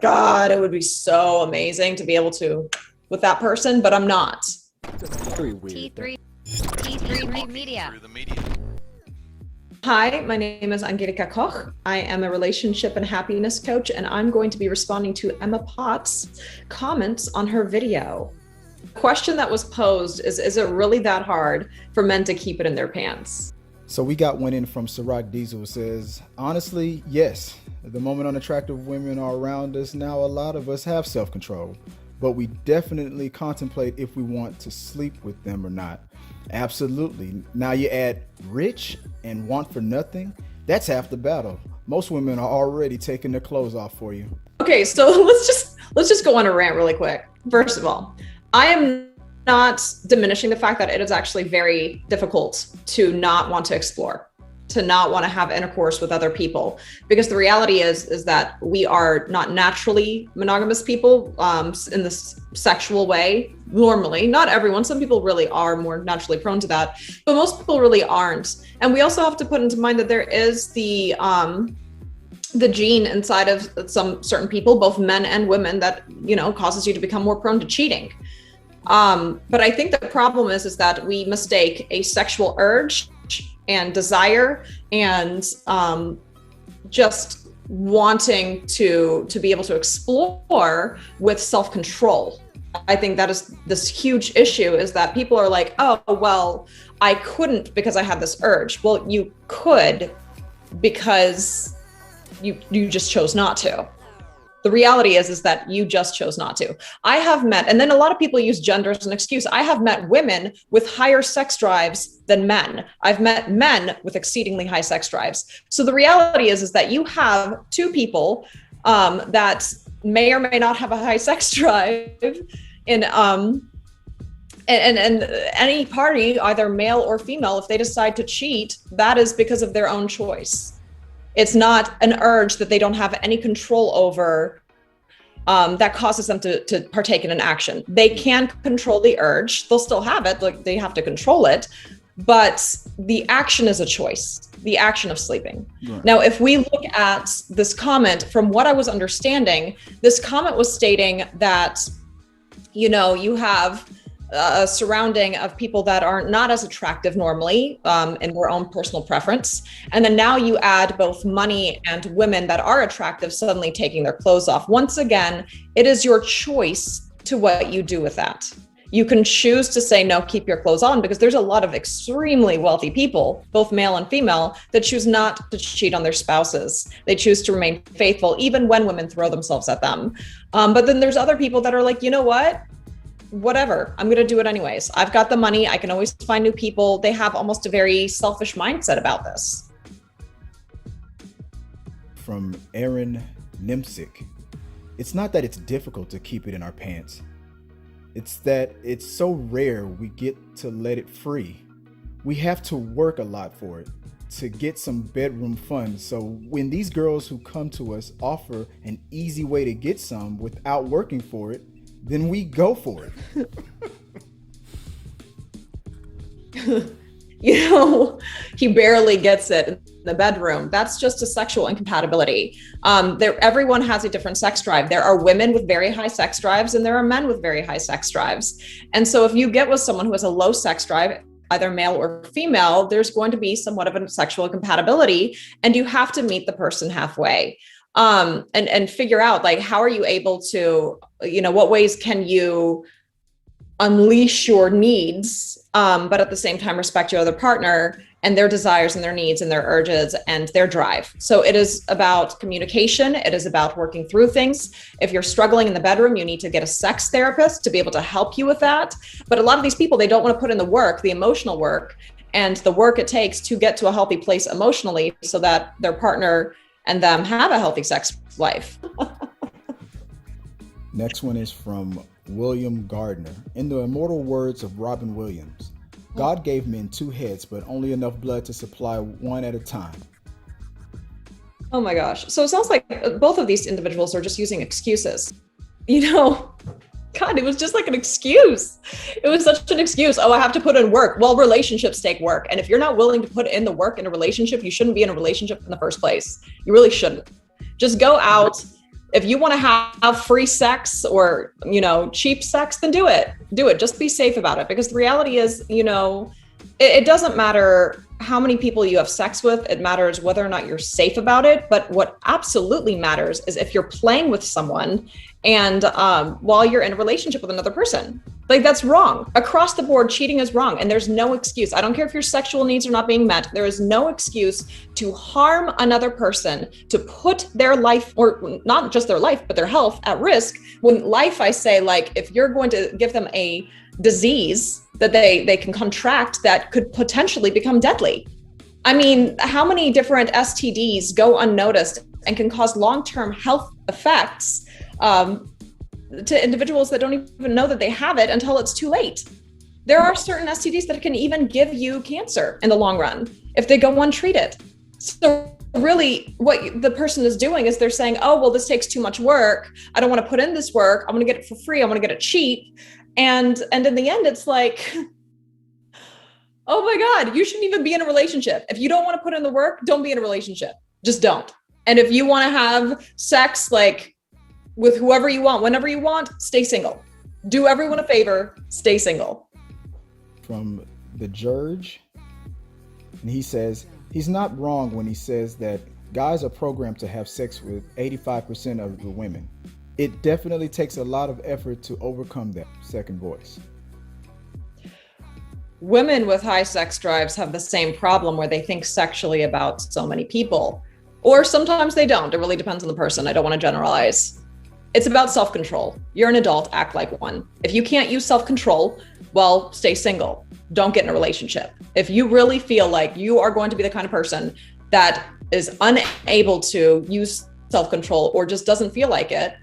God, it would be so amazing to be able to with that person, but I'm not. Very weird. T3 Media. Hi, my name is Angelika Koch. I am a relationship and happiness coach, and I'm going to be responding to Emma Potts' comments on her video. The question that was posed is it really that hard for men to keep it in their pants? So we got one in from Sirocc Diesel who says, honestly, yes. The moment unattractive women are around us now, a lot of us have self-control, but we definitely contemplate if we want to sleep with them or not. Absolutely. Now you add rich and want for nothing, that's half the battle. Most women are already taking their clothes off for you. Okay, so let's just go on a rant really quick. First of all, I am not diminishing the fact that it is actually very difficult to not want to explore, to not want to have intercourse with other people, because the reality is that we are not naturally monogamous people in this sexual way. Normally, not everyone. Some people really are more naturally prone to that, but most people really aren't. And we also have to put into mind that there is the gene inside of some certain people, both men and women, that causes you to become more prone to cheating. But I think the problem is that we mistake a sexual urge and desire and just wanting to be able to explore with self-control. I think that is this huge issue, is that people are like, oh, well, I couldn't because I had this urge. Well, you could because you just chose not to. The reality is that you just chose not to. I have met, and then a lot of people use gender as an excuse. I have met women with higher sex drives than men. I've met men with exceedingly high sex drives. So the reality is that you have two people that may or may not have a high sex drive in and any party, either male or female, if they decide to cheat, that is because of their own choice. It's not an urge that they don't have any control over that causes them to partake in an action. They can control the urge. They'll still have it, like they have to control it, but the action is a choice, the action of sleeping. Right. Now, if we look at this comment, from what I was understanding, this comment was stating that, you have a surrounding of people that are not as attractive normally in their own personal preference. And then now you add both money and women that are attractive suddenly taking their clothes off. Once again, it is your choice to what you do with that. You can choose to say, no, keep your clothes on, because there's a lot of extremely wealthy people, both male and female, that choose not to cheat on their spouses. They choose to remain faithful, even when women throw themselves at them. But then there's other people that are like, you know what? Whatever, I'm going to do it anyways. I've got the money. I can always find new people. They have almost a very selfish mindset about this. From Áron Nemcsik, it's not that it's difficult to keep it in our pants. It's that it's so rare we get to let it free. We have to work a lot for it to get some bedroom fun. So when these girls who come to us offer an easy way to get some without working for it, then we go for it. He barely gets it in the bedroom. That's just a sexual incompatibility. Everyone has a different sex drive. There are women with very high sex drives and there are men with very high sex drives. And so if you get with someone who has a low sex drive, either male or female, there's going to be somewhat of a sexual incompatibility, and you have to meet the person halfway. And figure out, like, how are you able to, what ways can you unleash your needs, but at the same time respect your other partner and their desires and their needs and their urges and their drive. So it is about communication. It is about working through things. If you're struggling in the bedroom, you need to get a sex therapist to be able to help you with that. But a lot of these people, they don't want to put in the work, the emotional work, and the work it takes to get to a healthy place emotionally so that their partner and them have a healthy sex life. Next one is from William Gardner. In the immortal words of Robin Williams, God gave men two heads, but only enough blood to supply one at a time. Oh my gosh. So it sounds like both of these individuals are just using excuses. God, it was just like an excuse. It was such an excuse. Oh, I have to put in work. Well, relationships take work. And if you're not willing to put in the work in a relationship, you shouldn't be in a relationship in the first place. You really shouldn't. Just go out, If you want to have free sex or, cheap sex, then do it. Just be safe about it, because the reality is, it doesn't matter how many people you have sex with. It matters whether or not you're safe about it. But what absolutely matters is if you're playing with someone and while you're in a relationship with another person. Like, that's wrong. Across the board, cheating is wrong. And there's no excuse. I don't care if your sexual needs are not being met. There is no excuse to harm another person, to put their life, or not just their life, but their health at risk. When life, I say, like, if you're going to give them a disease that they can contract that could potentially become deadly. I mean, how many different STDs go unnoticed and can cause long-term health effects to individuals that don't even know that they have it until it's too late? There are certain STDs that can even give you cancer in the long run if they go untreated. So really what the person is doing is they're saying, oh, well, this takes too much work. I don't want to put in this work. I'm going to get it for free. I want to get it cheap. And in the end, it's like, oh my God, you shouldn't even be in a relationship. If you don't want to put in the work, don't be in a relationship. Just don't. And if you want to have sex, like, with whoever you want, whenever you want, stay single. Do everyone a favor, stay single. From TheJerg, and he says, he's not wrong when he says that guys are programmed to have sex with 85% of the women. It definitely takes a lot of effort to overcome that. Second voice. Women with high sex drives have the same problem where they think sexually about so many people, or sometimes they don't. It really depends on the person. I don't want to generalize. It's about self-control. You're an adult, act like one. If you can't use self-control, well, stay single. Don't get in a relationship. If you really feel like you are going to be the kind of person that is unable to use self-control or just doesn't feel like it,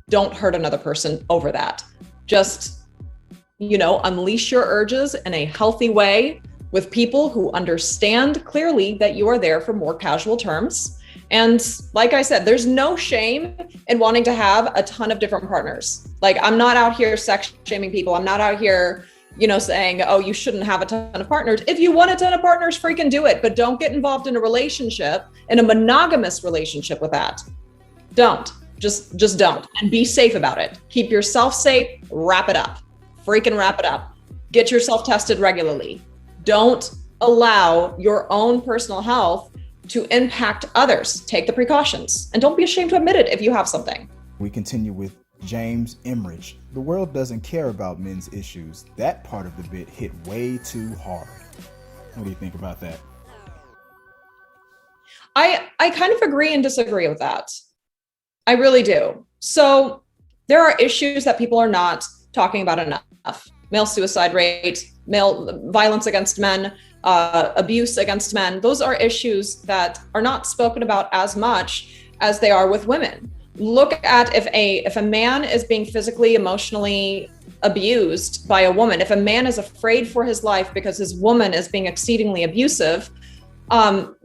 don't hurt another person over that. Just, unleash your urges in a healthy way with people who understand clearly that you are there for more casual terms. And like I said, there's no shame in wanting to have a ton of different partners. Like, I'm not out here sex shaming people. I'm not out here, saying, oh, you shouldn't have a ton of partners. If you want a ton of partners, freaking do it. But don't get involved in a relationship, in a monogamous relationship with that. Don't. Just don't. And be safe about it. Keep yourself safe. Wrap it up. Freaking wrap it up. Get yourself tested regularly. Don't allow your own personal health to impact others. Take the precautions. And don't be ashamed to admit it if you have something. We continue with James Emmerich. The world doesn't care about men's issues. That part of the bit hit way too hard. What do you think about that? I kind of agree and disagree with that. I really do. So there are issues that people are not talking about enough. Male suicide rate, male violence against men, abuse against men. Those are issues that are not spoken about as much as they are with women. Look at if a man is being physically, emotionally abused by a woman, if a man is afraid for his life because his woman is being exceedingly abusive,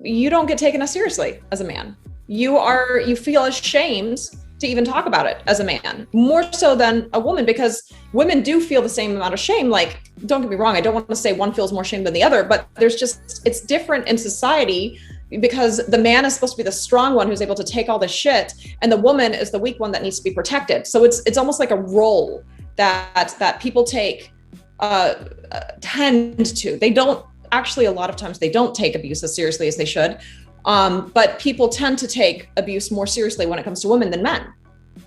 you don't get taken as seriously as a man. You feel ashamed to even talk about it as a man, more so than a woman, because women do feel the same amount of shame. Like, don't get me wrong, I don't want to say one feels more shame than the other, but it's different in society, because the man is supposed to be the strong one who's able to take all this shit, and the woman is the weak one that needs to be protected. So it's almost like a role that people tend to. They don't actually, a lot of times they don't take abuse as seriously as they should. But people tend to take abuse more seriously when it comes to women than men.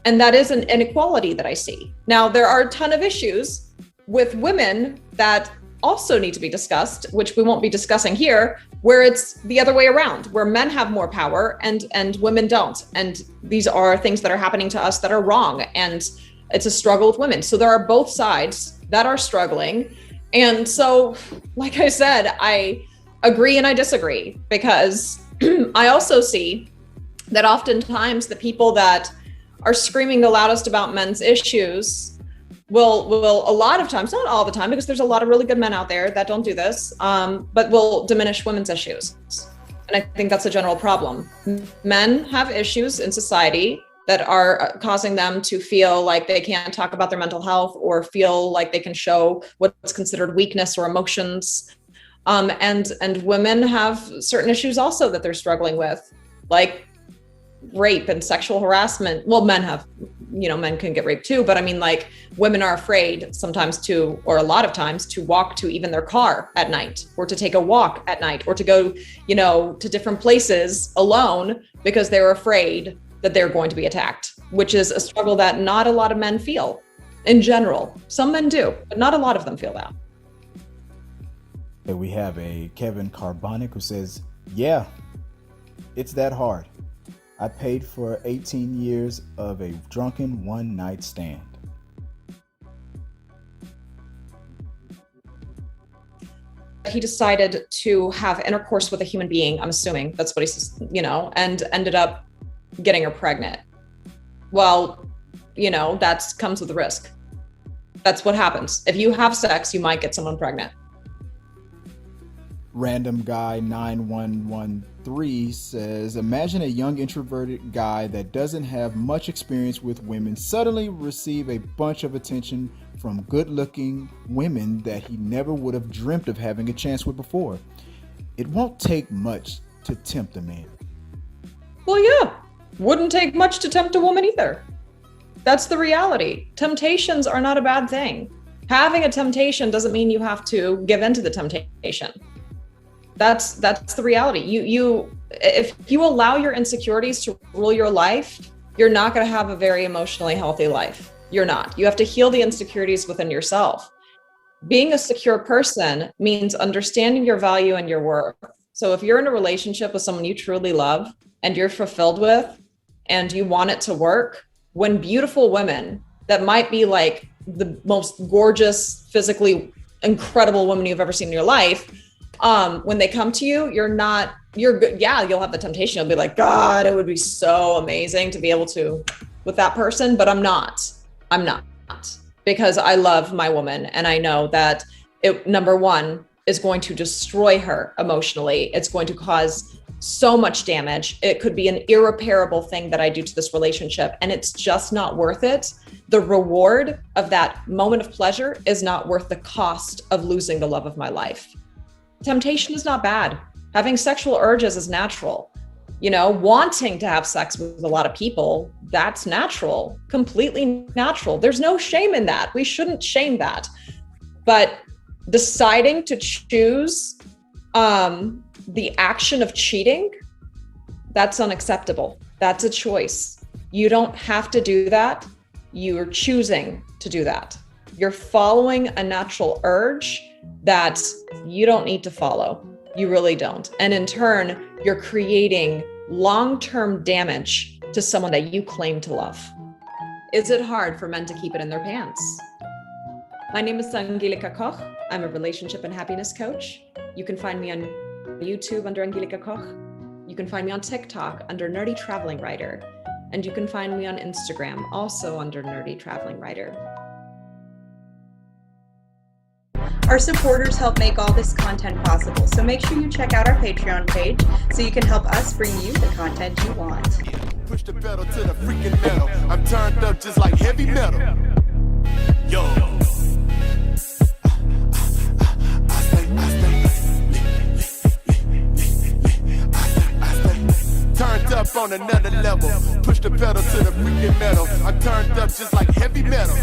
And that is an inequality that I see. Now, there are a ton of issues with women that also need to be discussed, which we won't be discussing here, where it's the other way around, where men have more power and women don't. And these are things that are happening to us that are wrong. And it's a struggle with women. So there are both sides that are struggling. And so, like I said, I agree and I disagree, because I also see that oftentimes the people that are screaming the loudest about men's issues will a lot of times, not all the time, because there's a lot of really good men out there that don't do this, but will diminish women's issues. And I think that's a general problem. Men have issues in society that are causing them to feel like they can't talk about their mental health, or feel like they can show what's considered weakness or emotions. And women have certain issues also that they're struggling with, like rape and sexual harassment. Well, men can get raped too, but I mean, like, women are afraid sometimes to, or a lot of times, to walk to even their car at night, or to take a walk at night, or to go, to different places alone because they're afraid that they're going to be attacked, which is a struggle that not a lot of men feel in general. Some men do, but not a lot of them feel that. And we have a Kevin Karbonik who says, yeah, it's that hard. I paid for 18 years of a drunken one-night stand. He decided to have intercourse with a human being, I'm assuming that's what he says, and ended up getting her pregnant. Well, that comes with a risk. That's what happens. If you have sex, you might get someone pregnant. Random Guy 9113 says, imagine a young introverted guy that doesn't have much experience with women suddenly receive a bunch of attention from good-looking women that he never would have dreamt of having a chance with before. It won't take much to tempt a man. Well, yeah, wouldn't take much to tempt a woman either. That's the reality. Temptations are not a bad thing. Having a temptation doesn't mean you have to give in to the temptation. That's the reality. If you allow your insecurities to rule your life, you're not going to have a very emotionally healthy life. You're not. You have to heal the insecurities within yourself. Being a secure person means understanding your value and your worth. So if you're in a relationship with someone you truly love and you're fulfilled with, and you want it to work, when beautiful women that might be like the most gorgeous, physically incredible woman you've ever seen in your life, when they come to you, you're good. Yeah, you'll have the temptation. You'll be like, God, it would be so amazing to be able to with that person, but I'm not, because I love my woman. And I know that it, number one, is going to destroy her emotionally. It's going to cause so much damage. It could be an irreparable thing that I do to this relationship, and it's just not worth it. The reward of that moment of pleasure is not worth the cost of losing the love of my life. Temptation is not bad. Having sexual urges is natural. Wanting to have sex with a lot of people, that's natural, completely natural. There's no shame in that. We shouldn't shame that. But deciding to choose the action of cheating, that's unacceptable. That's a choice. You don't have to do that. You're choosing to do that. You're following a natural urge that you don't need to follow. You really don't. And in turn, you're creating long-term damage to someone that you claim to love. Is it hard for men to keep it in their pants? My name is Angelika Koch. I'm a relationship and happiness coach. You can find me on YouTube under Angelika Koch. You can find me on TikTok under Nerdy Traveling Writer. And you can find me on Instagram also under Nerdy Traveling Writer. Our supporters help make all this content possible, so make sure you check out our Patreon page so you can help us bring you the content you want. Push the pedal to the freaking metal. I'm turned up just like heavy metal. Yo. Turned up on another level. Push the pedal to the freaking metal. I'm turned up just like heavy metal.